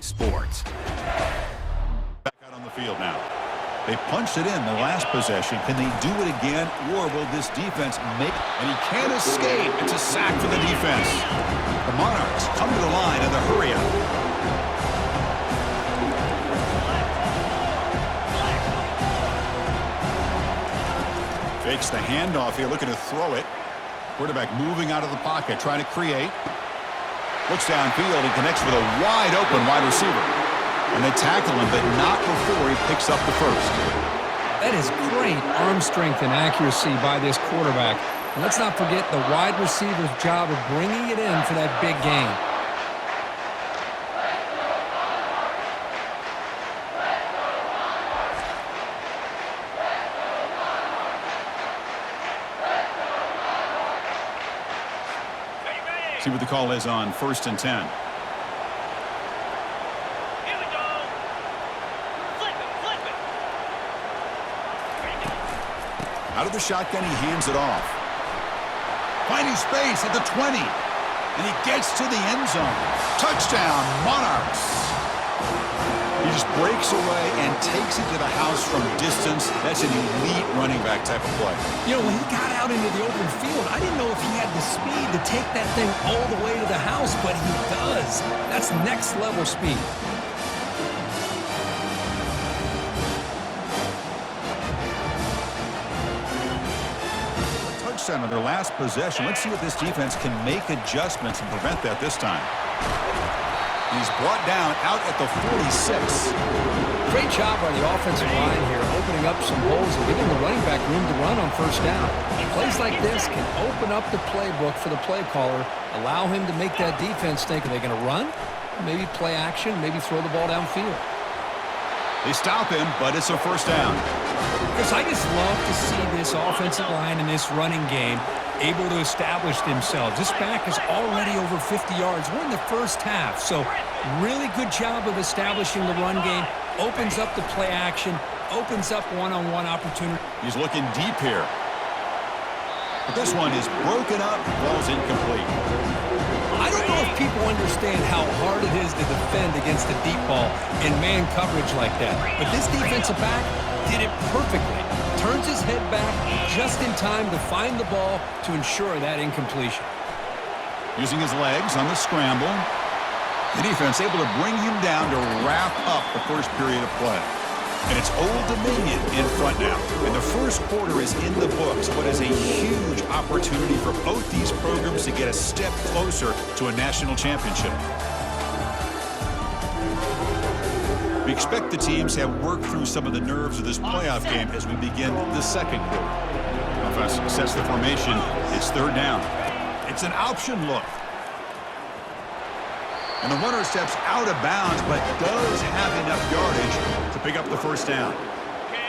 Sports. Back out on the field now. They punched it in the last possession. Can they do it again, or will this defense make... And he can't escape. It's a sack for the defense. The Monarchs come to the line in the hurry-up. Fakes the handoff here, looking to throw it. Quarterback moving out of the pocket, trying to create. Looks downfield and connects with a wide-open wide receiver. And they tackle him, but not before he picks up the first. That is great arm strength and accuracy by this quarterback. And let's not forget the wide receiver's job of bringing it in for that big gain. See what the call is on 1st and 10. Out of the shotgun, he hands it off. Finding space at the 20. And he gets to the end zone. Touchdown, Monarchs. He just breaks away and takes it to the house from distance. That's an elite running back type of play. You know, when he got out into the open field, I didn't know if he had the speed to take that thing all the way to the house, but he does. That's next level speed. On their last possession. Let's see if this defense can make adjustments and prevent that this time. He's brought down out at the 46. Great job by the offensive line here, opening up some holes and giving the running back room to run on first down. Plays like this can open up the playbook for the play caller, allow him to make that defense think, are they going to run? Maybe play action, maybe throw the ball downfield. They stop him, but it's a first down. Chris, I just love to see this offensive line and this running game able to establish themselves. This back is already over 50 yards. We're in the first half, so really good job of establishing the run game. Opens up the play action, opens up one-on-one opportunity. He's looking deep here. But this one is broken up, ball's incomplete. I don't know if people understand how hard it is to defend against a deep ball in man coverage like that. But this defensive back did it perfectly. Turns his head back just in time to find the ball to ensure that incompletion. Using his legs on the scramble. The defense able to bring him down to wrap up the first period of play. And it's Old Dominion in front now. And the first quarter is in the books. What is a huge opportunity for both these programs to get a step closer to a national championship. We expect the teams to have worked through some of the nerves of this playoff game as we begin the second quarter. Offense sets the formation. It's third down. It's an option look. And the runner steps out of bounds, but does have enough yardage to pick up the first down.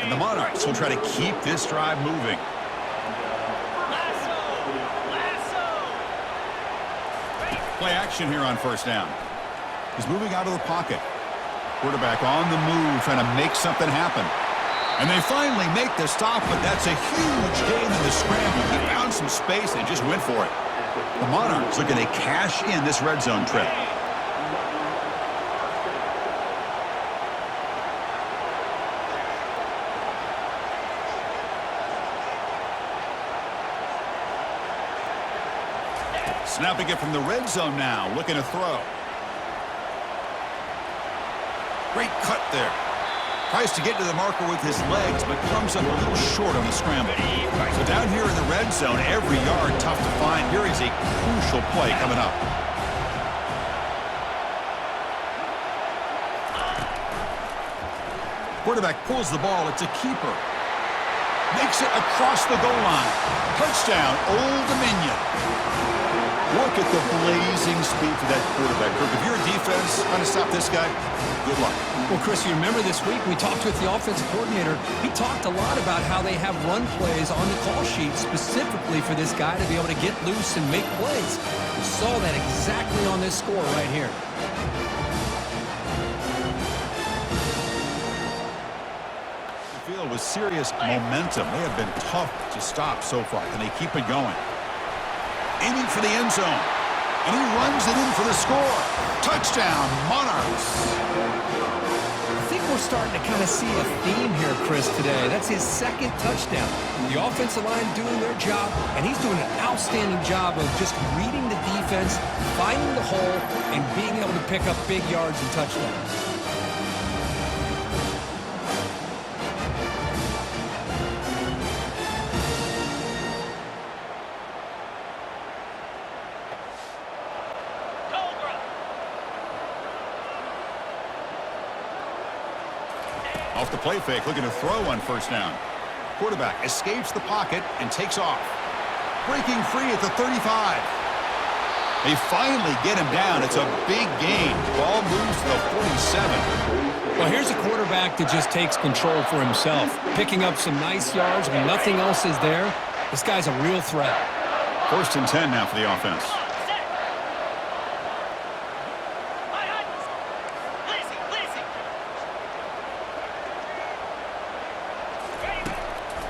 And the Monarchs will try to keep this drive moving. Play action here on first down. He's moving out of the pocket. Quarterback on the move, trying to make something happen. And they finally make the stop, but that's a huge gain in the scramble. He found some space and just went for it. The Monarchs looking to cash in this red zone trip. Snapping it from the red zone now, looking to throw. Great cut there. Tries to get to the marker with his legs, but comes up a little short on the scramble. So down here in the red zone, every yard tough to find. Here is a crucial play coming up. Quarterback pulls the ball. It's a keeper. Makes it across the goal line. Touchdown, Old Dominion. Look at the blazing speed for that quarterback. Kirk, if you're a defense trying to stop this guy, good luck. Well, Chris, you remember this week we talked with the offensive coordinator. He talked a lot about how they have run plays on the call sheet specifically for this guy to be able to get loose and make plays. We saw that exactly on this score right here. The field with serious momentum. They have been tough to stop so far. Can they keep it going? Aiming for the end zone. And he runs it in for for the score. Touchdown, Monarchs. I think we're starting to kind of see a theme here, Chris, today. That's his second touchdown. The offensive line doing their job, and he's doing an outstanding job of just reading the defense, finding the hole, and being able to pick up big yards and touchdowns. Off the play fake, looking to throw on first down. Quarterback escapes the pocket and takes off. Breaking free at the 35. They finally get him down. It's a big gain. Ball moves to the 47. Well, here's a quarterback that just takes control for himself, picking up some nice yards when nothing else is there. This guy's a real threat. 1st and 10 now for the offense.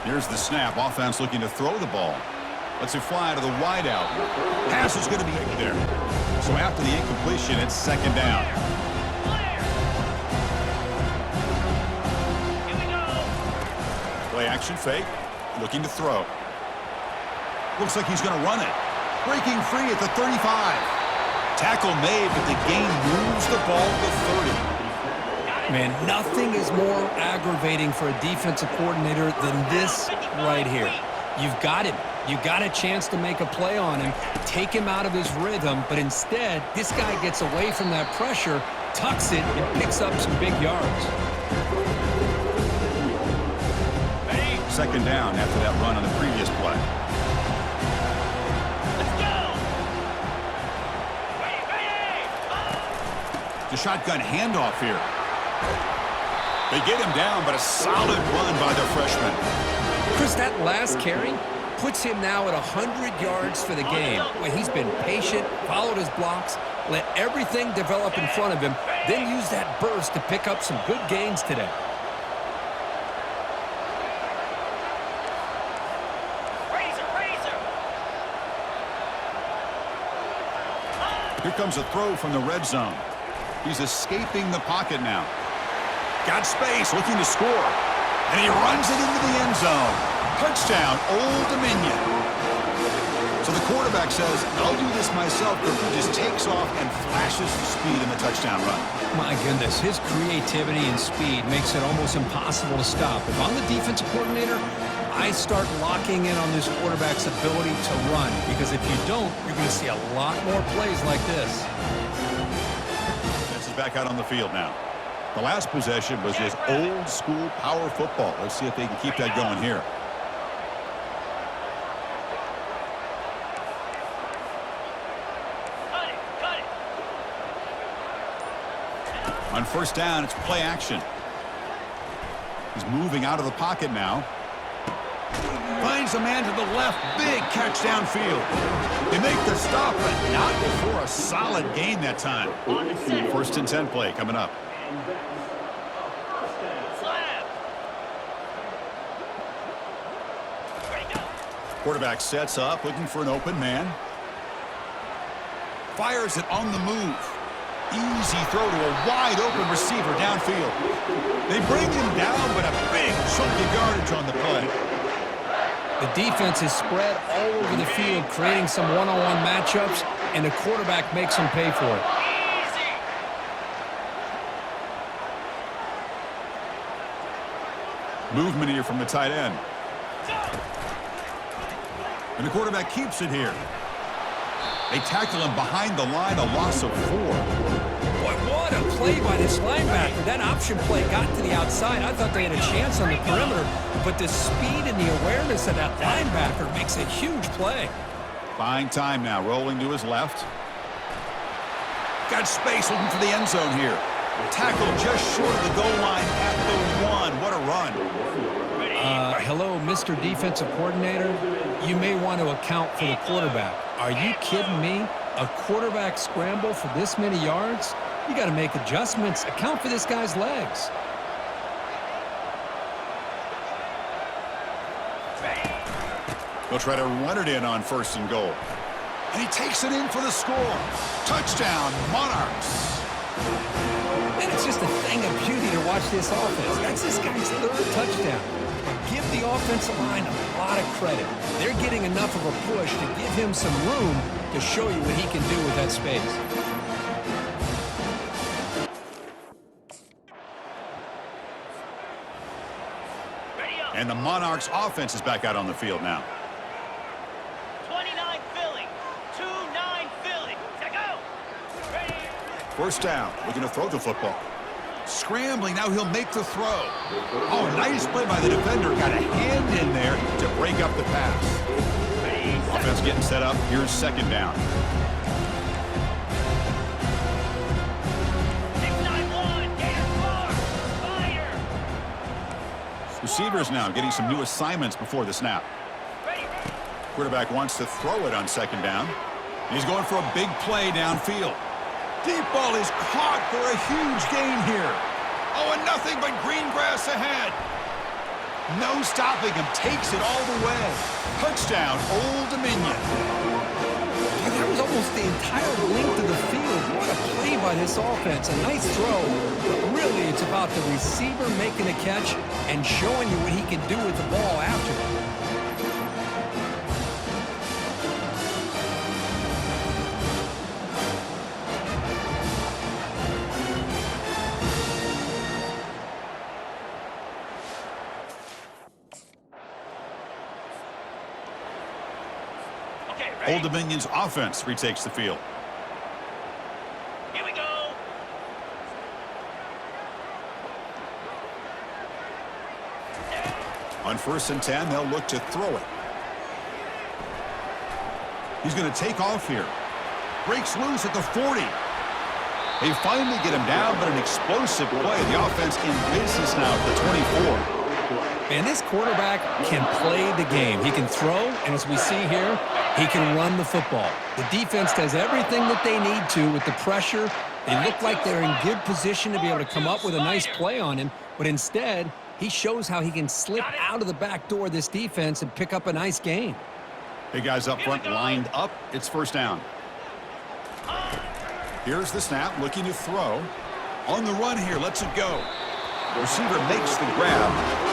Here's the snap. Offense looking to throw the ball. Lets it fly to the wideout. Pass is going to be there. So after the incompletion, it's 2nd down. Play action fake. Looking to throw. Looks like he's going to run it. Breaking free at the 35. Tackle made, but the gain moves the ball to 30. Man, nothing is more aggravating for a defensive coordinator than this right here. You've got him. You've got a chance to make a play on him, take him out of his rhythm, but instead, this guy gets away from that pressure, tucks it, and picks up some big yards. 2nd down after that run on the previous play. The shotgun handoff here. They get him down, but a solid run by the freshman. Chris, that last carry puts him now at 100 yards for the game. Well, he's been patient, followed his blocks, let everything develop in front of him, then use that burst to pick up some good gains today. Here comes a throw from the red zone. He's escaping the pocket now. Got space, looking to score. And he runs it into the end zone. Touchdown, Old Dominion. So the quarterback says, I'll do this myself, but he just takes off and flashes the speed in the touchdown run. My goodness, his creativity and speed makes it almost impossible to stop. If I'm the defensive coordinator, I start locking in on this quarterback's ability to run, because if you don't, you're going to see a lot more plays like this. This is back out on the field now. The last possession was just old school power football. Let's see if they can keep that going here. On first down, it's play action. He's moving out of the pocket now. Finds a man to the left. Big catch downfield. They make the stop, but not before a solid gain that time. 1st and 10 play coming up. Quarterback sets up, looking for an open man. Fires it on the move. Easy throw to a wide-open receiver downfield. They bring him down, but a big chunk of yardage on the play. The defense is spread all over the field, creating some one-on-one matchups, and the quarterback makes them pay for it. Movement here from the tight end. And the quarterback keeps it here. They tackle him behind the line, a loss of 4. Boy, what a play by this linebacker. That option play got to the outside. I thought they had a chance on the perimeter, but the speed and the awareness of that linebacker makes a huge play. Buying time now, rolling to his left. Got space looking for the end zone here. Tackled just short of the goal line at the 1. What a run. Hello, Mr. Defensive Coordinator. You may want to account for the quarterback. Are you kidding me? A quarterback scramble for this many yards? You got to make adjustments. Account for this guy's legs. They'll try to run it in on 1st and goal. And he takes it in for the score. Touchdown, Monarchs. And it's just a thing of beauty to watch this offense. That's this guy's third touchdown. Give the offensive line a lot of credit. They're getting enough of a push to give him some room to show you what he can do with that space. And the Monarchs offense is back out on the field now. 29 Philly. 2-9 Philly. To go. Ready. First down, looking to throw the football. Scrambling, now he'll make the throw. Oh, nice play by the defender. Got a hand in there to break up the pass. Ready. Offense getting set up. Here's second down. 6-9-1. Gators far. Fire. Receivers now getting some new assignments before the snap. Ready. Quarterback wants to throw it on second down. He's going for a big play downfield. Deep ball is caught for a huge gain here. Oh, and nothing but green grass ahead. No stopping him. Takes it all the way. Touchdown, Old Dominion. And that was almost the entire length of the field. What a play by this offense. A nice throw. But really, it's about the receiver making a catch and showing you what he can do with the ball after it. Okay, ready. Old Dominion's offense retakes the field. Here we go. On 1st and 10, they'll look to throw it. He's going to take off here. Breaks loose at the 40. They finally get him down, but an explosive play. The offense in business now at the 24. And this quarterback can play the game. He can throw, and as we see here, he can run the football. The defense does everything that they need to with the pressure. They look like they're in good position to be able to come up with a nice play on him, but instead, he shows how he can slip out of the back door of this defense and pick up a nice gain. Big guys up front lined up. It's first down. Here's the snap, looking to throw. On the run here, lets it go. The receiver makes the grab.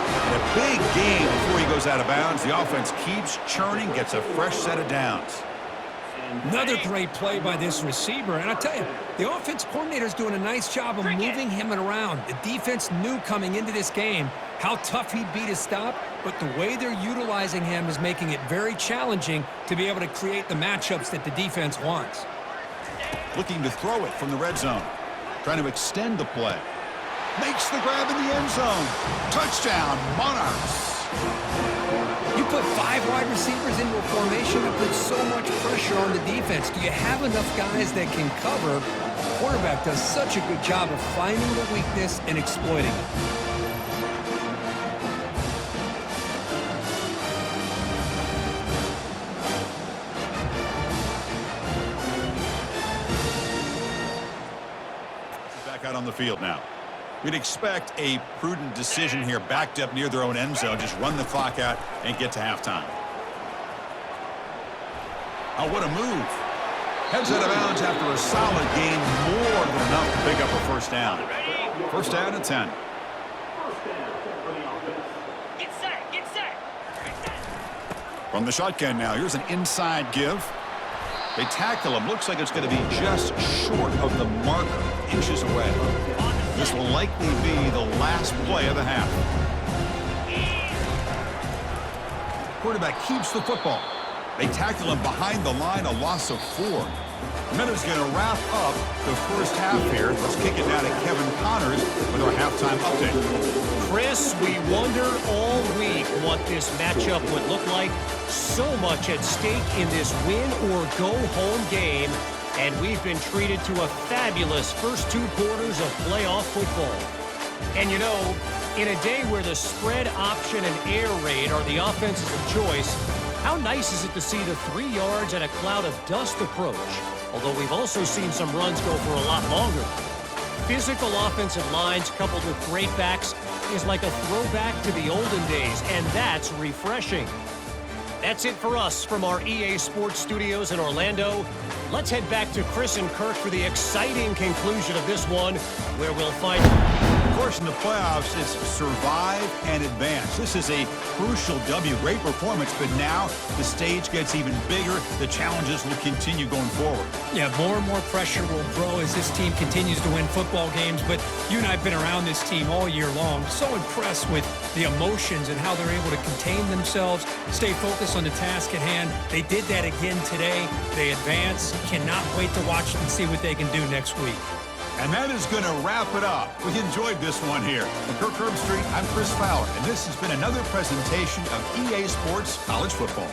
And a big gain before he goes out of bounds. The offense keeps churning, gets a fresh set of downs. Another great play by this receiver. And I tell you, the offense coordinator's doing a nice job of moving him around. The defense knew coming into this game how tough he'd be to stop, but the way they're utilizing him is making it very challenging to be able to create the matchups that the defense wants. Looking to throw it from the red zone. Trying to extend the play. Makes the grab in the end zone. Touchdown, Monarchs. You put 5 wide receivers into a formation that puts so much pressure on the defense. Do you have enough guys that can cover? The quarterback does such a good job of finding the weakness and exploiting it. Back out on the field now. We'd expect a prudent decision here, backed up near their own end zone. Just run the clock out and get to halftime. Oh, what a move. Heads out of bounds after a solid gain, more than enough to pick up a first down. First down and 10. Get set. Get set. Get set. From the shotgun now, here's an inside give. They tackle him. Looks like it's going to be just short of the marker, inches away. This will likely be the last play of the half. Quarterback keeps the football. They tackle him behind the line, a loss of 4. Minutes going to wrap up the first half here. Let's kick it down to Kevin Connors with our halftime update. Chris, we wondered all week what this matchup would look like. So much at stake in this win-or-go-home game. And we've been treated to a fabulous first 2 quarters of playoff football. And you know, in a day where the spread option and air raid are the offenses of choice, how nice is it to see the 3 yards and a cloud of dust approach? Although we've also seen some runs go for a lot longer. Physical offensive lines coupled with great backs is like a throwback to the olden days, and that's refreshing. That's it for us from our EA Sports Studios in Orlando. Let's head back to Chris and Kirk for the exciting conclusion of this one, where we'll find... Of course, in the playoffs, it's survive and advance. This is a crucial W. Great performance, but now the stage gets even bigger. The challenges will continue going forward. Yeah, more and more pressure will grow as this team continues to win football games, but you and I have been around this team all year long. So impressed with the emotions and how they're able to contain themselves, stay focused on the task at hand. They did that again today. They advance. Cannot wait to watch and see what they can do next week. And that is going to wrap it up. We enjoyed this one here. From Kirk Herbstreit, I'm Chris Fowler, and this has been another presentation of EA Sports College Football.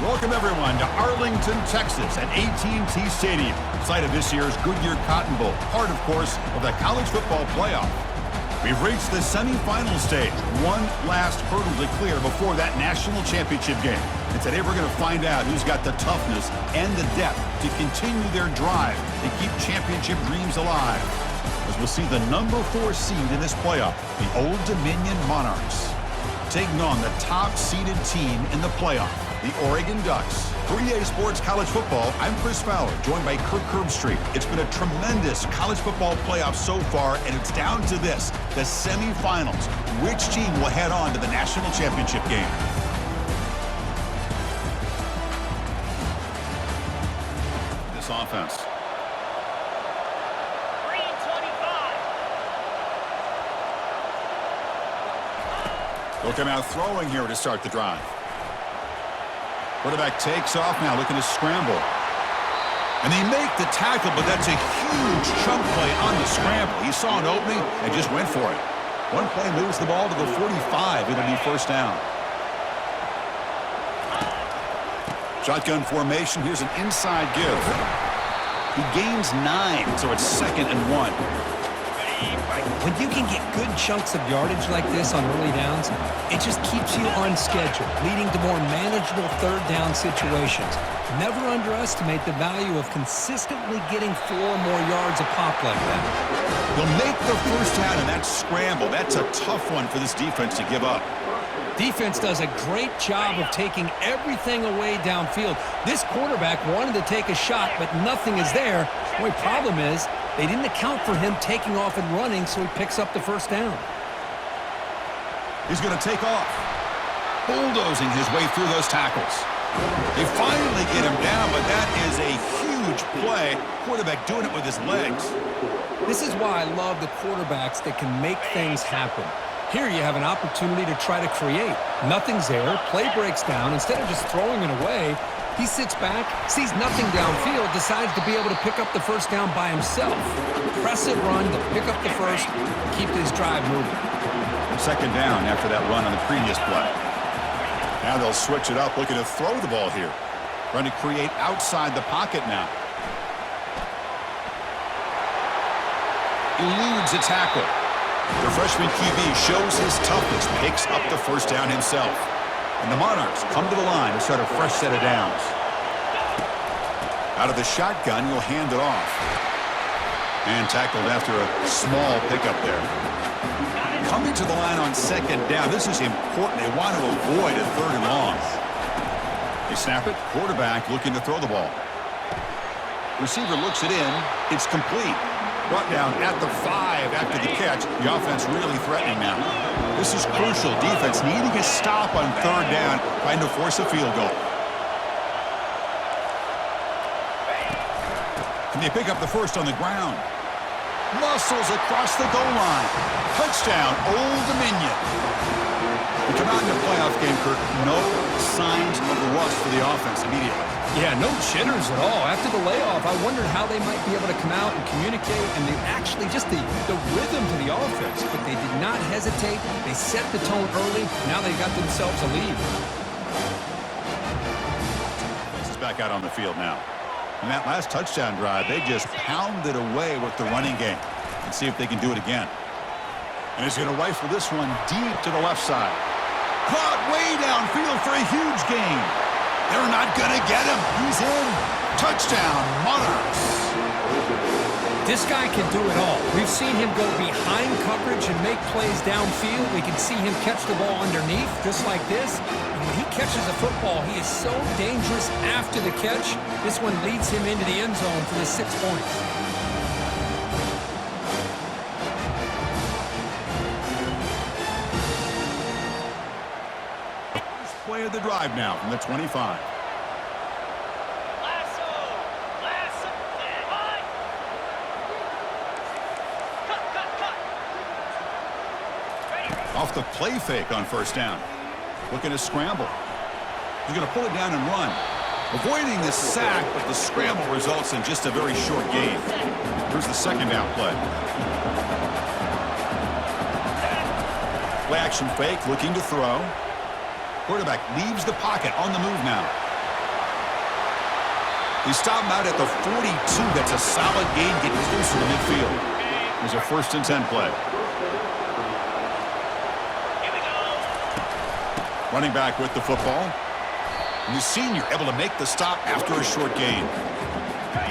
Welcome, everyone, to Arlington, Texas at AT&T Stadium, site of this year's Goodyear Cotton Bowl, part, of course, of the college football playoff. We've reached the semifinal stage, one last hurdle to clear before that national championship game. And today we're going to find out who's got the toughness and the depth to continue their drive and keep championship dreams alive. As we'll see the number 4 seed in this playoff, the Old Dominion Monarchs, taking on the top-seeded team in the playoff, the Oregon Ducks. For EA Sports College Football, I'm Chris Fowler, joined by Kirk Herbstreit. It's been a tremendous college football playoff so far, and it's down to this, the semifinals. Which team will head on to the national championship game? This offense. Green 25. Looking out throwing here to start the drive. Quarterback takes off now, looking to scramble. And they make the tackle, but that's a huge chunk play on the scramble. He saw an opening and just went for it. One play moves the ball to the 45. It'll be first down. Shotgun formation. Here's an inside give. He gains 9, so it's 2nd and 1. When you can get good chunks of yardage like this on early downs, it just keeps you on schedule, leading to more manageable third down situations. Never underestimate the value of consistently getting 4 more yards a pop like that. They'll make the first down in that scramble. That's a tough one for this defense to give up. Defense does a great job of taking everything away downfield. This quarterback wanted to take a shot, but nothing is there. The only problem is they didn't account for him taking off and running, so he picks up the first down. He's going to take off, bulldozing his way through those tackles. They finally get him down, but that is a huge play. Quarterback doing it with his legs. This is why I love the quarterbacks that can make things happen. Here you have an opportunity to try to create. Nothing's there. Play breaks down. Instead of just throwing it away, he sits back, sees nothing downfield, decides to be able to pick up the first down by himself. Impressive run to pick up the first, keep this drive moving. 2nd down after that run on the previous play. Now they'll switch it up, looking to throw the ball here. Trying to create outside the pocket now. Eludes a tackle. The freshman QB shows his toughness, picks up the first down himself. And the Monarchs come to the line to start a fresh set of downs. Out of the shotgun, he'll hand it off. And tackled after a small pickup there. Coming to the line on 2nd down. This is important. They want to avoid a 3rd and long. They snap it. Quarterback looking to throw the ball. Receiver looks it in. It's complete. Brought down at the 5 after the catch. The offense really threatening now. This is crucial. Defense needing a stop on 3rd down, trying to force a field goal. Can they pick up the first on the ground? Muscles across the goal line. Touchdown, Old Dominion. We come out in the playoff game, Kirk. No signs of rust for the offense immediately. Yeah, no jitters at all. After the layoff, I wondered how they might be able to come out and communicate, and they actually just the rhythm to the offense. But they did not hesitate. They set the tone early. Now they got themselves a lead. This is back out on the field now. In that last touchdown drive, they just pounded away with the running game. And see if they can do it again. And he's going to rifle this one deep to the left side. Caught way downfield for a huge gain. They're not going to get him. He's in. Touchdown, Monarchs. This guy can do it all. We've seen him go behind coverage and make plays downfield. We can see him catch the ball underneath, just like this. And when he catches a football, he is so dangerous after the catch. This one leads him into the end zone for the 6 points. Play of the drive now from the 25. Off the play fake on 1st down. Looking to scramble. He's going to pull it down and run. Avoiding the sack, but the scramble results in just a very short gain. Here's the 2nd down play. Play action fake, looking to throw. Quarterback leaves the pocket on the move now. He stopped him out at the 42. That's a solid gain, getting closer to midfield. There's a 1st and 10 play. Running back with the football. And the senior able to make the stop after a short gain.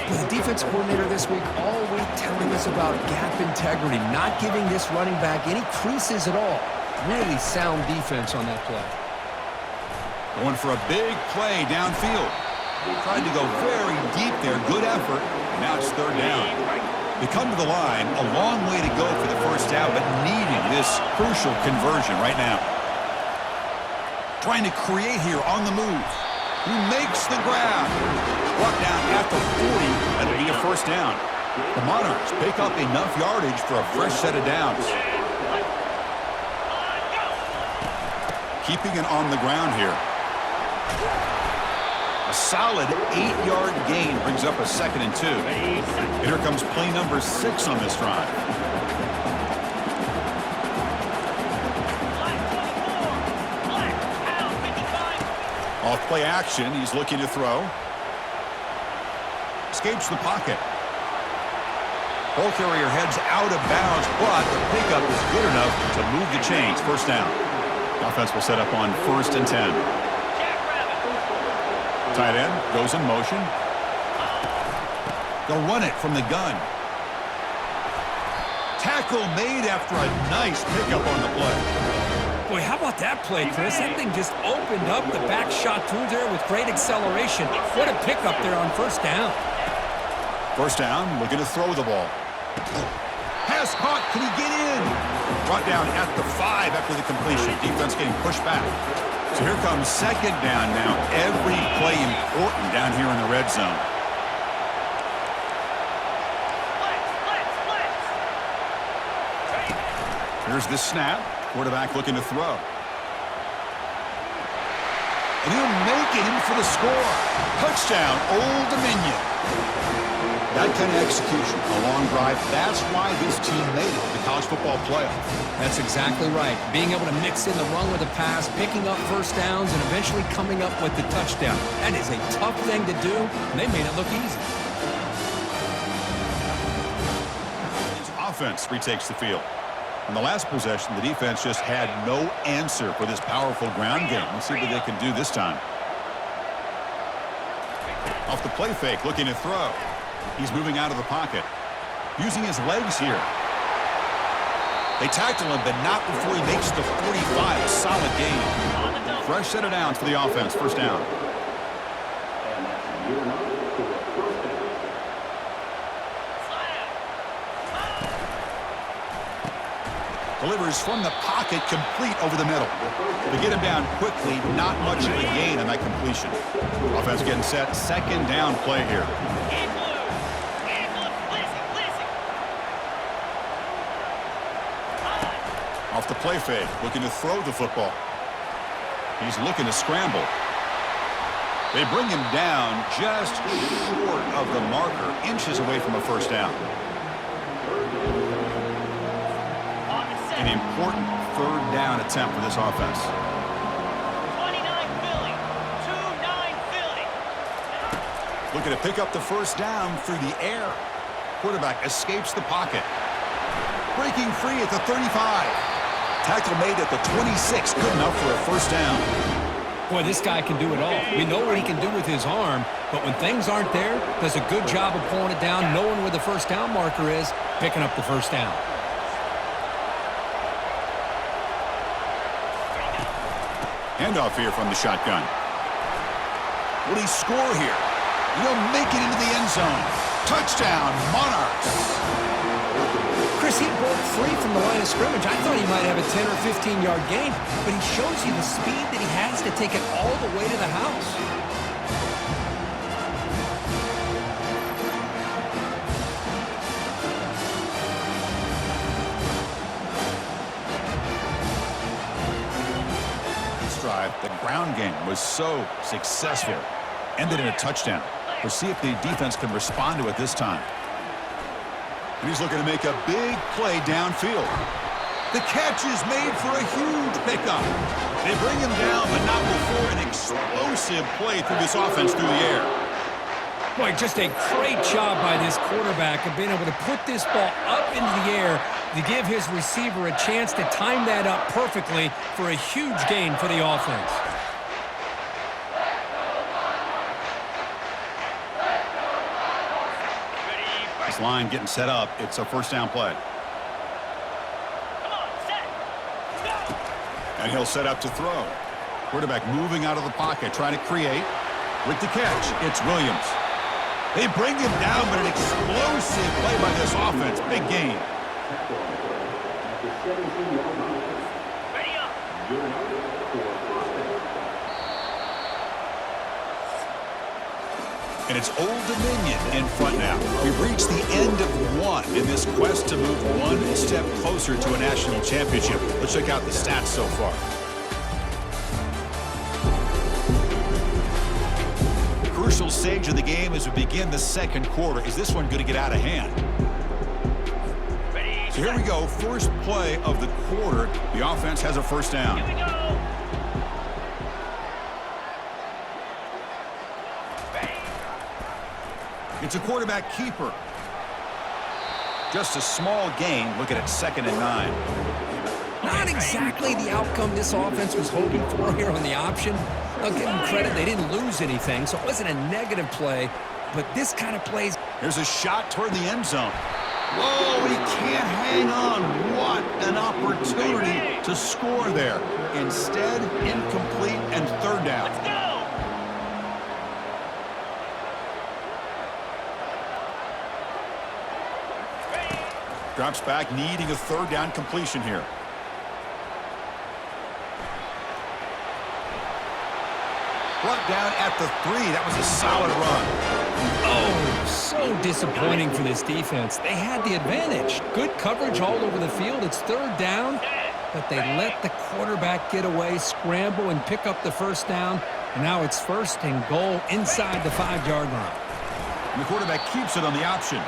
The defense coordinator this week all week telling us about gap integrity, not giving this running back any creases at all. Really sound defense on that play. Going for a big play downfield. Tried to go very deep there. Good effort. Now it's 3rd down. They come to the line. A long way to go for the first down, but needing this crucial conversion right now. Trying to create here on the move. He makes the grab. Brought down at the 40. That'll be a first down. The Monarchs pick up enough yardage for a fresh set of downs. Keeping it on the ground here. A solid 8-yard gain brings up a 2nd and 2. And here comes play number 6 on this drive. Off play action, he's looking to throw. Escapes the pocket. Ball carrier heads out of bounds, but the pickup is good enough to move the chains. First down. Offense will set up on 1st and 10. Tight end goes in motion. They'll run it from the gun. Tackle made after a nice pickup on the play. Boy, how about that play, Chris? That thing just opened up. The back shot through there with great acceleration. What a pickup there on 1st down. First down, looking to throw the ball. Pass caught. Can he get in? Brought down at the 5 after the completion. Defense getting pushed back. So here comes 2nd down now. Every play important down here in the red zone. Here's the snap. Quarterback looking to throw. And he'll make it in for the score. Touchdown, Old Dominion. That kind of execution, a long drive, that's why this team made it to the college football playoff. That's exactly right. Being able to mix in the run with the pass, picking up 1st downs, and eventually coming up with the touchdown. That is a tough thing to do, and they made it look easy. His offense retakes the field. On the last possession, the defense just had no answer for this powerful ground game. Let's see what they can do this time. Off the play fake, looking to throw. He's moving out of the pocket. Using his legs here. They tackle him, but not before he makes the 45. A solid gain. Fresh set of downs for the offense. First down. Delivers from the pocket, complete over the middle. They get him down quickly, not much of a gain on that completion. Offense getting set, 2nd down play here. Off the play fake, looking to throw the football. He's looking to scramble. They bring him down just short of the marker, inches away from a 1st down. An important 3rd down attempt for this offense. 29 Philly. 2-9 Philly. Looking to pick up the 1st down through the air. Quarterback escapes the pocket. Breaking free at the 35. Tackle made at the 26. Good enough for a 1st down. Boy, this guy can do it all. We know what he can do with his arm, but when things aren't there, does a good job of pulling it down, knowing where the 1st down marker is, picking up the 1st down. Handoff here from the shotgun. Will he score here? He'll make it into the end zone. Touchdown, Monarchs. Chris, he broke free from the line of scrimmage. I thought he might have a 10 or 15-yard gain, but he shows you the speed that he has to take it all the way to the house. Drive, the ground game was so successful. Ended in a touchdown. We'll see if the defense can respond to it this time. And he's looking to make a big play downfield. The catch is made for a huge pickup. They bring him down, but not before an explosive play through this offense through the air. Boy, just a great job by this quarterback of being able to put this ball up into the air to give his receiver a chance to time that up perfectly for a huge gain for the offense. This line getting set up. It's a 1st down play. Come on, set. Go. And he'll set up to throw. Quarterback moving out of the pocket, trying to create. With the catch, it's Williams. They bring him down, but an explosive play by this offense. Big gain. Ready up. And it's Old Dominion in front now. We've reached the end of one in this quest to move one step closer to a national championship. Let's check out the stats so far. The crucial stage of the game as we begin the 2nd quarter. Is this one going to get out of hand? Ready, So here we go. First play of the quarter. The offense has a 1st down. Here we go. It's a quarterback keeper. Just a small gain. Looking at 2nd and 9. Not exactly the outcome this offense was hoping for here on the option. I'll give them credit. They didn't lose anything, so it wasn't a negative play. But this kind of plays. Here's a shot toward the end zone. Whoa, he can't hang on. What an opportunity to score there. Instead, incomplete and 3rd down. Let's go! Drops back, needing a 3rd down completion here. Brought down at the 3. That was a solid run. Oh, so disappointing for this defense. They had the advantage. Good coverage all over the field. It's 3rd down, but they let the quarterback get away, scramble, and pick up the 1st down. And now it's 1st and goal inside the 5-yard line. And the quarterback keeps it on the option.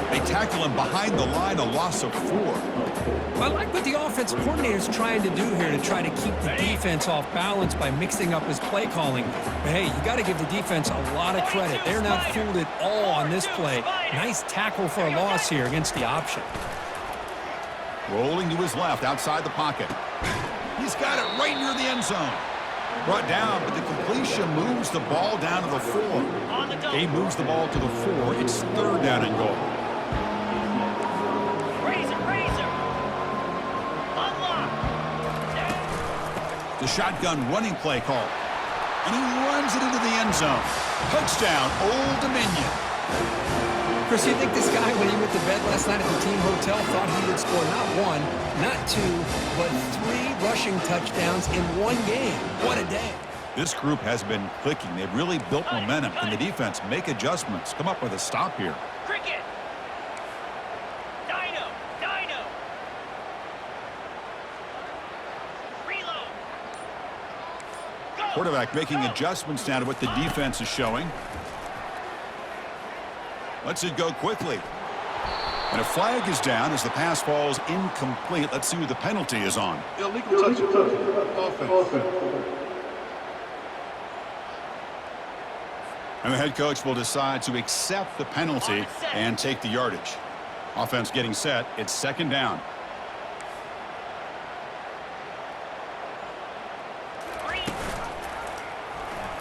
They tackle him behind the line, a loss of 4. I like what the offensive coordinator is trying to do here to try to keep the defense off balance by mixing up his play calling. But hey, you got to give the defense a lot of credit. They're not fooled at all on this play. Nice tackle for a loss here against the option. Rolling to his left outside the pocket. He's got it right near the end zone. Brought down, but the completion moves the ball down to the 4. He moves the ball to the 4. It's 3rd down and goal. Razor! Unlock! The shotgun running play call. And he runs it into the end zone. Touchdown, Old Dominion. Chris, you think this guy, when he went to bed last night at the team hotel, thought he would score not 1, not 2, but 3 rushing touchdowns in 1 game? What a day. This group has been clicking. They've really built momentum. Can the defense make adjustments? Come up with a stop here. Cricket! Dino! Reload! Go! Quarterback making adjustments now to what the defense is showing. Lets it go quickly. And a flag is down as the pass falls incomplete. Let's see who the penalty is on. Illegal touch. Offense. And the head coach will decide to accept the penalty and take the yardage. Offense getting set. It's 2nd down.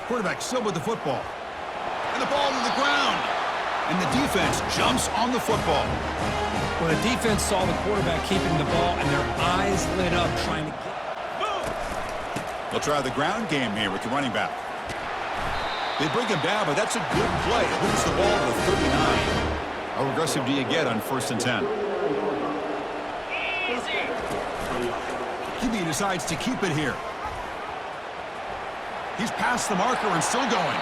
Quarterback still with the football. And the ball to the ground. And the defense jumps on the football. When the defense saw the quarterback keeping the ball and their eyes lit up trying to get... They'll try the ground game here with the running back. They bring him down, but that's a good play. It moves the ball to the 39. How aggressive do you get on 1st and 10? Easy! QB decides to keep it here. He's past the marker and still going.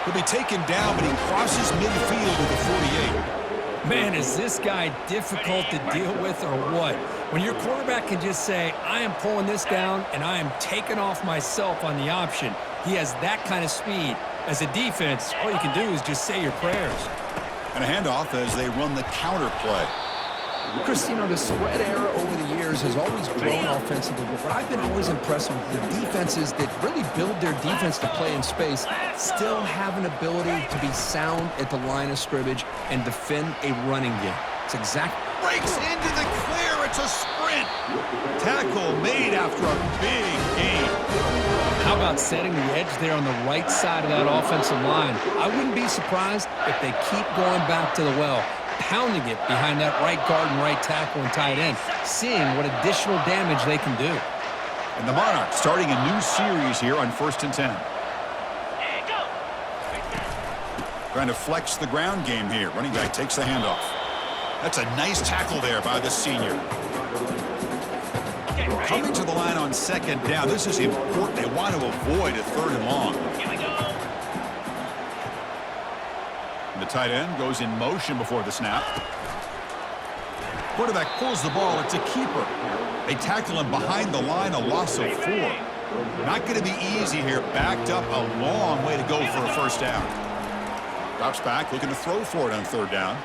He'll be taken down, but he crosses midfield to the 48. Man, is this guy difficult to deal with or what? When your quarterback can just say, I am pulling this down and I am taking off myself on the option. He has that kind of speed. As a defense, all you can do is just say your prayers. And a handoff as they run the counter play. Chris, you know, the spread era over the years has always grown offensively, but I've been always impressed with the defenses that really build their defense to play in space, still have an ability to be sound at the line of scrimmage and defend a running game. It's exactly... Breaks into the clear. It's a sprint. Tackle made after a big gain. How about setting the edge there on the right side of that offensive line? I wouldn't be surprised if they keep going back to the well, pounding it behind that right guard and right tackle and tight end, seeing what additional damage they can do. And the Monarchs starting a new series here on 1st and 10. And go! Trying to flex the ground game here. Running back takes the handoff. That's a nice tackle there by the senior. Okay, ready? Coming to the line on 2nd down. This is important. They want to avoid a 3rd and long. Here we go! The tight end goes in motion before the snap. Quarterback pulls the ball. It's a keeper. They tackle him behind the line, a loss of 4. Not going to be easy here. Backed up a long way to go for a 1st down. Drops back, looking to throw for it on 3rd down.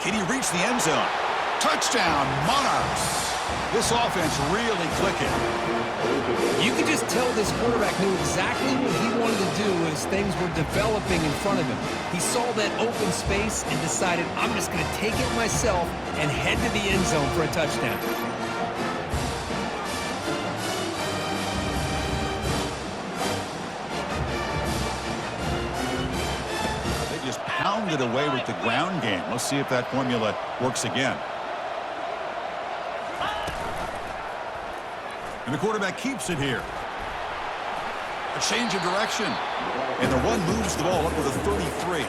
Can he reach the end zone? Touchdown, Monarchs. This offense really clicking. You could just tell this quarterback knew exactly what he wanted to do as things were developing in front of him. He saw that open space and decided, I'm just going to take it myself and head to the end zone for a touchdown. They just pounded away with the ground game. Let's see if that formula works again. And the quarterback keeps it here. A change of direction. And the run moves the ball up to the 33.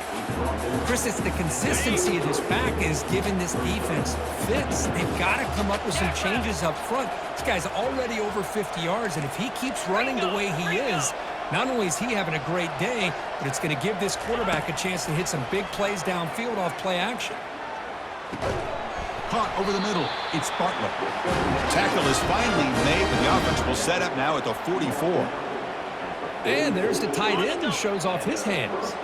Chris, it's the consistency of this back is giving this defense fits. They've got to come up with some changes up front. This guy's already over 50 yards, and if he keeps running the way he is, not only is he having a great day, but it's going to give this quarterback a chance to hit some big plays downfield off play action. Caught over the middle. It's Bartlett. Tackle is finally made, but the offense will set up now at the 44. And there's the tight end who shows off his hands.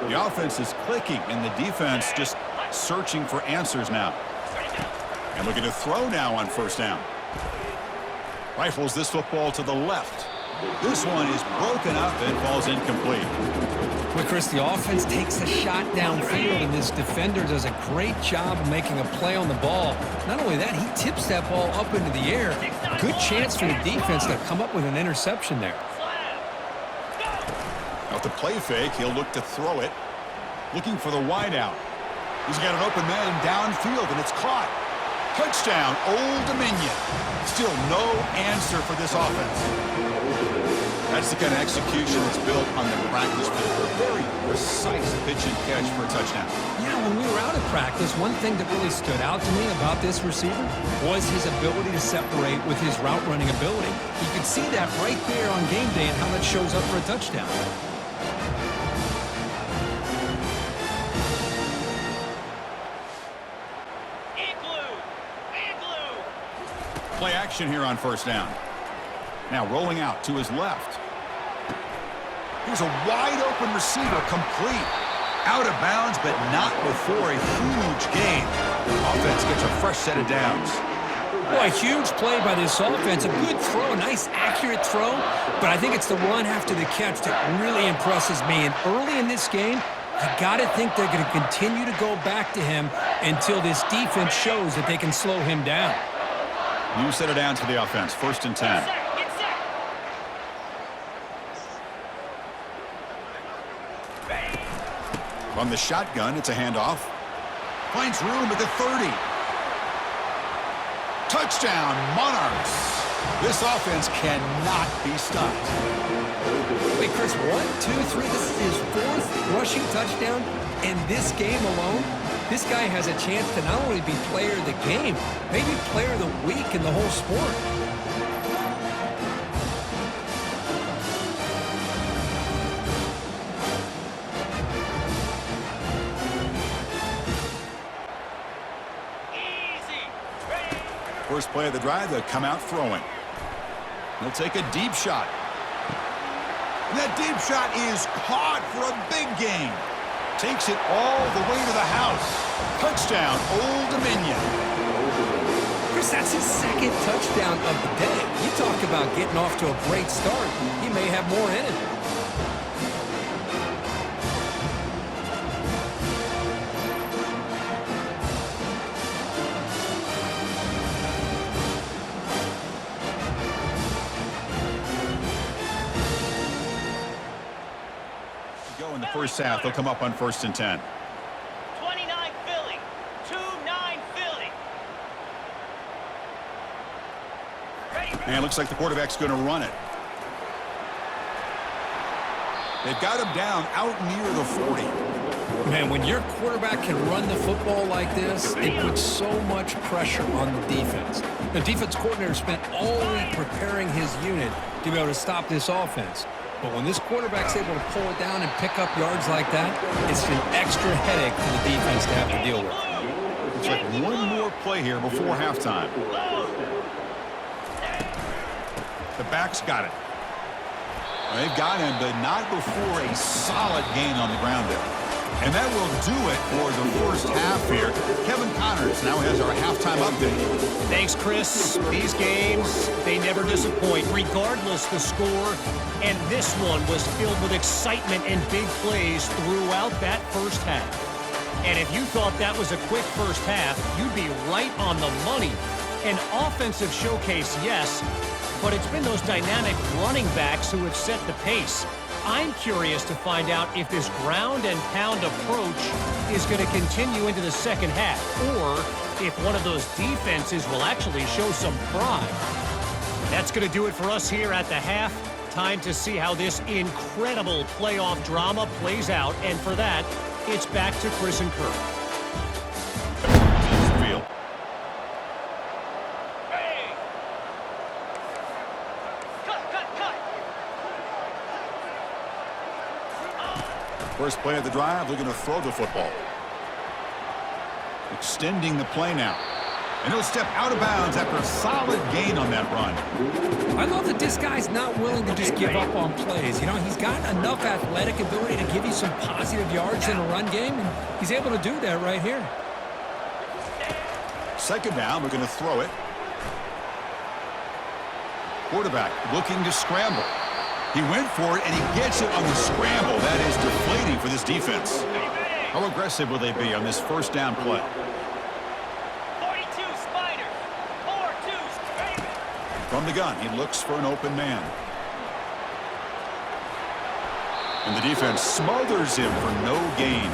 The offense is clicking, and the defense just searching for answers now. And looking to throw now on first down. Rifles this football to the left. This one is broken up and falls incomplete. Well, Chris, the offense takes a shot downfield, and this defender does a great job of making a play on the ball. Not only that, he tips that ball up into the air. Good chance for the defense to come up with an interception there. Now, with the play fake, he'll look to throw it. Looking for the wideout. He's got an open man downfield, and it's caught. Touchdown, Old Dominion. Still no answer for this offense. That's the kind of execution that's built on the practice field. Very precise pitch and catch for a touchdown. Yeah, when we were out of practice, one thing that really stood out to me about this receiver was his ability to separate with his route running ability. You can see that right there on game day and how that shows up for a touchdown. Play action here on first down. Now rolling out to his left. Here's a wide-open receiver, complete. Out of bounds, but not before a huge gain. Offense gets a fresh set of downs. Boy, a huge play by this offense. A good throw, a nice, accurate throw. But I think it's the run after the catch that really impresses me. And early in this game, you got to think they're going to continue to go back to him until this defense shows that they can slow him down. New set of downs for the offense. First and 10. From the shotgun, it's a handoff. Finds room at the 30. Touchdown, Monarchs. This offense cannot be stopped. Wait, Chris, 1, 2, 3. This is his fourth rushing touchdown in this game alone. This guy has a chance to not only be player of the game, maybe player of the week in the whole sport. First play of the drive, they'll come out throwing. He'll take a deep shot. And that deep shot is caught for a big gain. Takes it all the way to the house. Touchdown, Old Dominion. Chris, that's his second touchdown of the day. You talk about getting off to a great start. He may have more in it. In the first half, they'll come up on first and 10. 29 Philly. 2-9 Philly. And it looks like the quarterback's going to run it. They've got him down out near the 40. Man, when your quarterback can run the football like this, it puts so much pressure on the defense. The defense coordinator spent all week preparing his unit to be able to stop this offense. But when this quarterback's able to pull it down and pick up yards like that, it's an extra headache for the defense to have to deal with. Looks like one more play here before halftime. The back's got it. They've got him, but not before a solid gain on the ground there. And that will do it for the first half here. Kevin Connors now has our halftime update. Thanks, Chris. These games, they never disappoint, regardless the score. And this one was filled with excitement and big plays throughout that first half. And if you thought that was a quick first half, you'd be right on the money. An offensive showcase, yes, but it's been those dynamic running backs who have set the pace. I'm curious to find out if this ground and pound approach is going to continue into the second half, or if one of those defenses will actually show some pride. That's going to do it for us here at the half. Time to see how this incredible playoff drama plays out, and for that, it's back to Chris and Kirk. Field. Hey! Cut! First play of the drive, looking to throw the football. Extending the play now. And he'll step out of bounds after a solid gain on that run. I love that this guy's not willing to just give up on plays. You know, he's got enough athletic ability to give you some positive yards in a run game, and he's able to do that right here. Second down, we're going to throw it. Quarterback looking to scramble. He went for it, and he gets it on the scramble. That is deflating for this defense. How aggressive will they be on this first down play? 42 Spiders. 4-2 Ravens. From the gun, he looks for an open man. And the defense smothers him for no gain.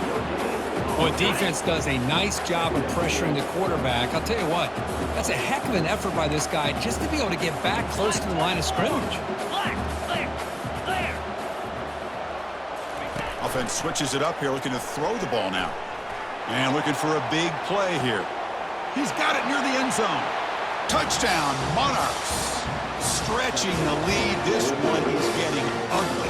Well, defense does a nice job of pressuring the quarterback. I'll tell you what, that's a heck of an effort by this guy just to be able to get back close to the line of scrimmage. Black. Clear. Offense switches it up here, looking to throw the ball now. And looking for a big play here. He's got it near the end zone. Touchdown, Monarchs. Stretching the lead. This one is getting ugly.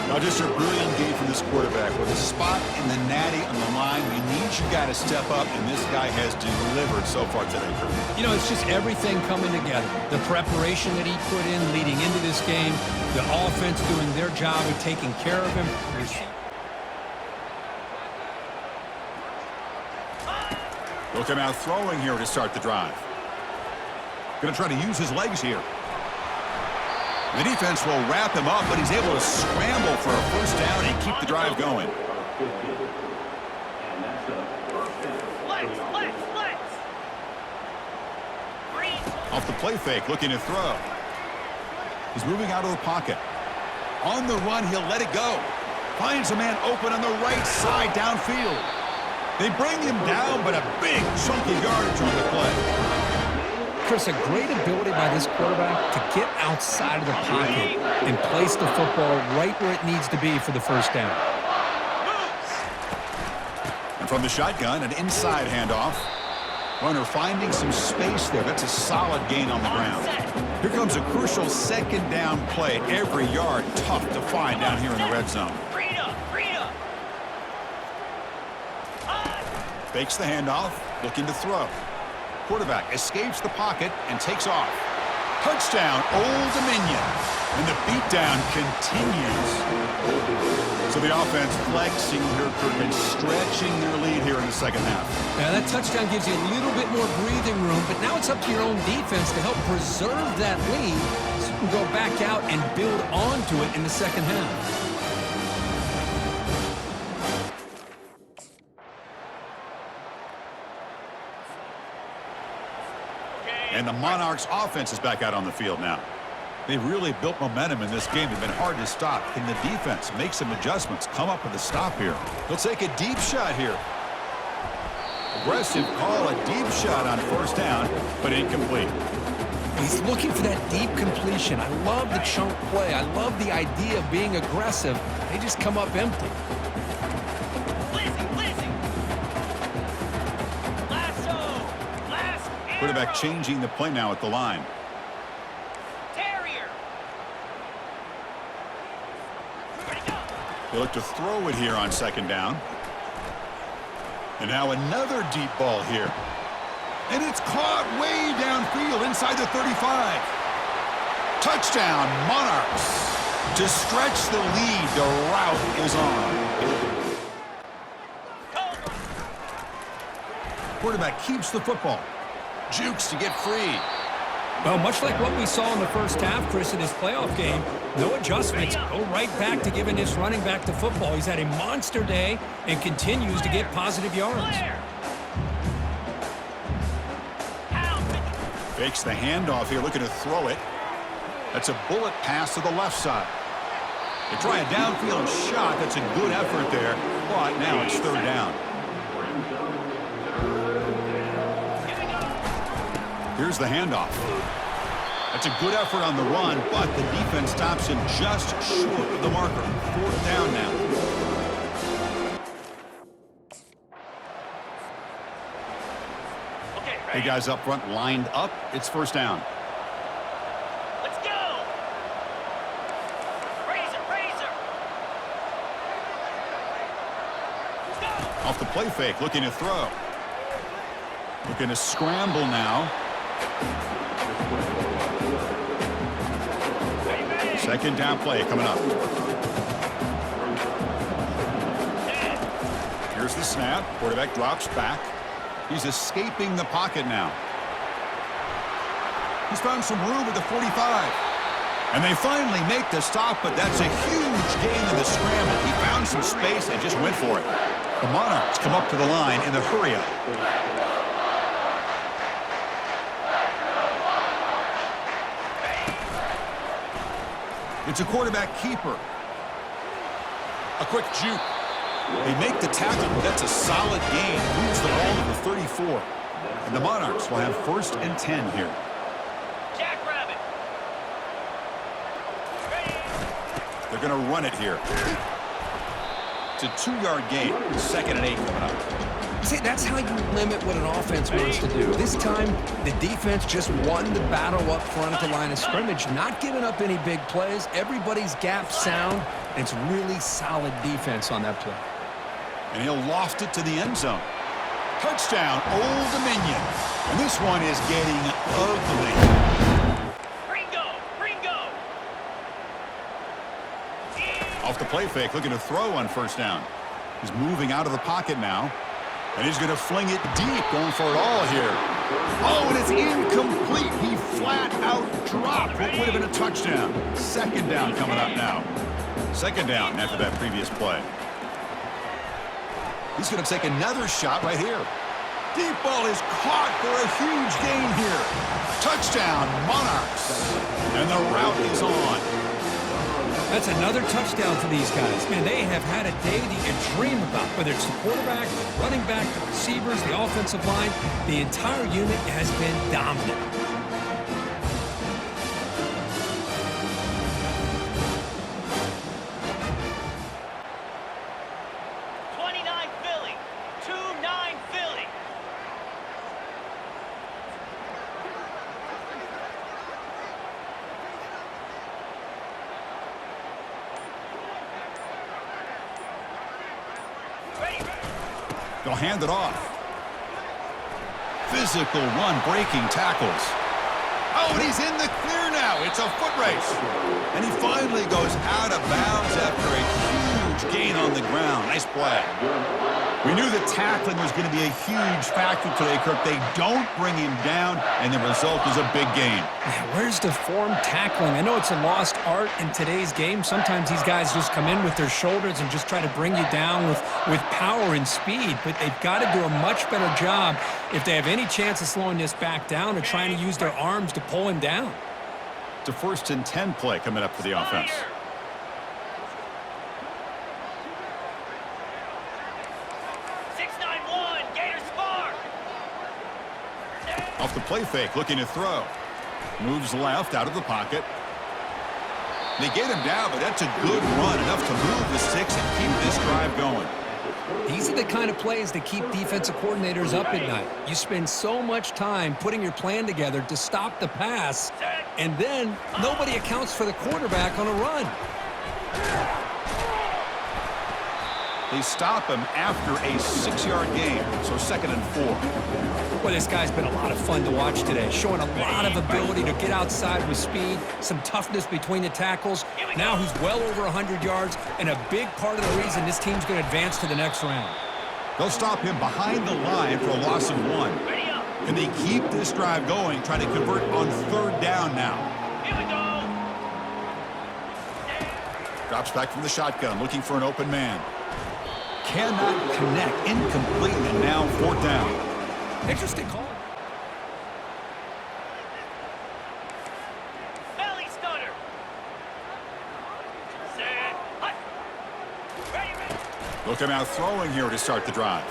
Now just a brilliant game from this quarterback. With a spot in the natty on the line, we need you guys to step up, and this guy has delivered so far today, Kirk. You know, it's just everything coming together. The preparation that he put in leading into this game, the offense doing their job of taking care of him. He'll come out throwing here to start the drive. Going to try to use his legs here. The defense will wrap him up, but he's able to scramble for a first down and keep the drive going. Let's. Green. Off the play fake, looking to throw. He's moving out of the pocket. On the run, he'll let it go. Finds a man open on the right side downfield. They bring him down, but a big chunky yardage on the play. Chris, a great ability by this quarterback to get outside of the pocket and place the football right where it needs to be for the first down. And from the shotgun, an inside handoff. Runner finding some space there. That's a solid gain on the ground. Here comes a crucial second down play. Every yard tough to find down here in the red zone. Green up. Fakes the handoff, looking to throw. Quarterback escapes the pocket and takes off. Touchdown, Old Dominion. And the beatdown continues. So the offense flexing here, Kirk, and stretching their lead here in the second half. Now, that touchdown gives you a little bit more breathing room, but now it's up to your own defense to help preserve that lead so you can go back out and build onto it in the second half. And the Monarchs offense is back out on the field now. They've really built momentum in this game. They've been hard to stop. Can the defense make some adjustments, come up with a stop here? They'll take a deep shot here. Aggressive call, a deep shot on first down, but incomplete. He's looking for that deep completion. I love the chunk play. I love the idea of being aggressive. They just come up empty. Quarterback changing the play now at the line. Terrier. They look to throw it here on second down. And now another deep ball here. And it's caught way downfield inside the 35. Touchdown, Monarchs. To stretch the lead, the route is on. Quarterback keeps the football. Jukes to get free. Well, much like what we saw in the first half, Chris, in his playoff game, no adjustments. Go right back to giving this running back to football. He's had a monster day and continues to get positive yards. Fakes the handoff here, looking to throw it. That's a bullet pass to the left side. They try a downfield shot. That's a good effort there, but now it's third down. Here's the handoff. That's a good effort on the run, but the defense stops him just short of the marker. Fourth down now. Okay, The guys up front lined up. It's first down. let's go. Razor. Let's go. Off the play fake, looking to throw. Looking to scramble now. Second down play coming up. Here's the snap. Quarterback drops back. He's escaping the pocket now. He's found some room at the 45. And they finally make the stop, but that's a huge gain in the scramble. He found some space and just went for it. The Monarchs come up to the line in the hurry-up. It's a quarterback keeper. A quick juke. They make the tackle, but that's a solid gain. Moves the ball to the 34. And the Monarchs will have first and 10 here. Jackrabbit. They're going to run it here. It's a 2-yard gain. Second and 8 coming up. See, that's how you limit what an offense wants to do. This time, the defense just won the battle up front at the line of scrimmage, not giving up any big plays. Everybody's gap sound. It's really solid defense on that play. And he'll loft it to the end zone. Touchdown, Old Dominion. And this one is getting ugly. Ringo. Off the play fake, looking to throw on first down. He's moving out of the pocket now. And he's going to fling it deep, going for it all here. Oh, and it's incomplete. He flat out dropped what would have been a touchdown. Second down coming up now. Second down after that previous play. He's going to take another shot right here. Deep ball is caught for a huge gain here. Touchdown, Monarchs. And the route is on. That's another touchdown for these guys. Man, they have had a day that you dream about, whether it's the quarterback, the running back, the receivers, the offensive line. The entire unit has been dominant. They'll hand it off. Physical run, breaking tackles. Oh, and he's in the clear now. It's a foot race. And he finally goes out of bounds after a huge gain on the ground. Nice play. We knew that tackling was going to be a huge factor today, Kirk. They don't bring him down, and the result is a big gain. Man, where's the form tackling? I know it's a lost art in today's game. Sometimes these guys just come in with their shoulders and just try to bring you down with power and speed, but they've got to do a much better job if they have any chance of slowing this back down or trying to use their arms to pull him down. It's a first and 10 play coming up for the offense. Off the play fake, looking to throw. Moves left out of the pocket. They get him down, but that's a good run, enough to move the sticks and keep this drive going. These are the kind of plays that keep defensive coordinators up at night. You spend so much time putting your plan together to stop the pass, and then nobody accounts for the quarterback on a run. They stop him after a 6-yard gain, so second and 4. Well, this guy's been a lot of fun to watch today, showing a lot of ability to get outside with speed, some toughness between the tackles. Now he's well over 100 yards, and a big part of the reason this team's going to advance to the next round. They'll stop him behind the line for a loss of 1. Ready up. And they keep this drive going, trying to convert on 3rd down now. Here we go. Drops back from the shotgun, looking for an open man. Cannot connect, incomplete, and now 4th down. Interesting call. Belly stunner. Set. Hut. Ready. Looking out throwing here to start the drive.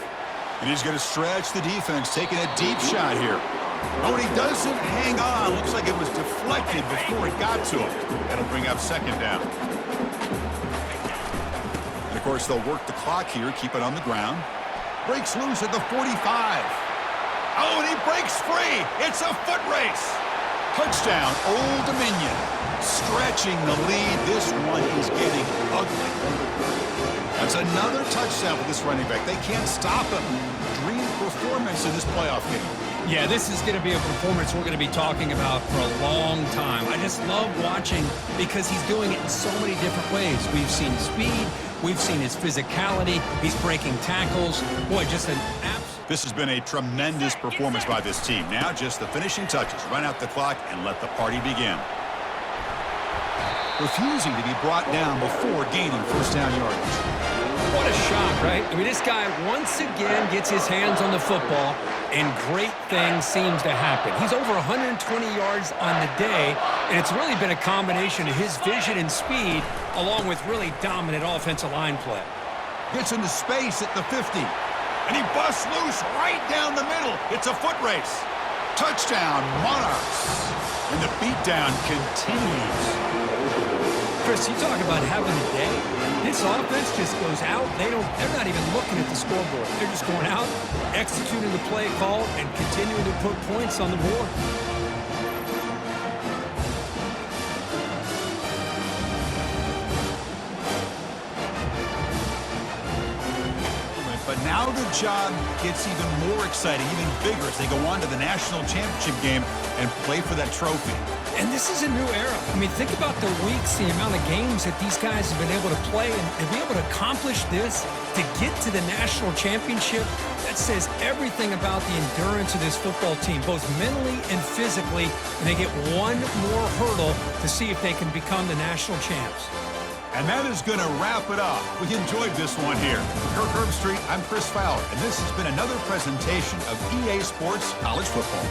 And he's going to stretch the defense, taking a deep shot here. Oh, and he doesn't hang on. Looks like it was deflected before it got to him. That'll bring up 2nd down. And, of course, they'll work the clock here, keep it on the ground. Breaks loose at the 45. Oh, and he breaks free. It's a foot race. Touchdown, Old Dominion. Stretching the lead. This one is getting ugly. That's another touchdown for this running back. They can't stop him. Dream performance in this playoff game. Yeah, this is going to be a performance we're going to be talking about for a long time. I just love watching because he's doing it in so many different ways. We've seen speed. We've seen his physicality. He's breaking tackles. Boy, just an absolute... This has been a tremendous performance by this team. Now just the finishing touches. Run out the clock and let the party begin. Refusing to be brought down before gaining 1st down yardage. What a shot, right? I mean, this guy once again gets his hands on the football, and great things seems to happen. He's over 120 yards on the day, and it's really been a combination of his vision and speed, along with really dominant offensive line play. Gets into space at the 50, and he busts loose right down the middle. It's a foot race. Touchdown, Monarchs. And the beatdown continues. Chris, you talk about having a day. This offense just goes out. They're not even looking at the scoreboard. They're just going out, executing the play call, and continuing to put points on the board. But now the job gets even more exciting, even bigger as they go on to the national championship game and play for that trophy. And this is a new era. I mean, think about the weeks, the amount of games that these guys have been able to play, and to be able to accomplish this, to get to the national championship, that says everything about the endurance of this football team, both mentally and physically, and they get one more hurdle to see if they can become the national champs. And that is going to wrap it up. We enjoyed this one here. For Kirk Herbstreit, I'm Chris Fowler, and this has been another presentation of EA Sports College Football.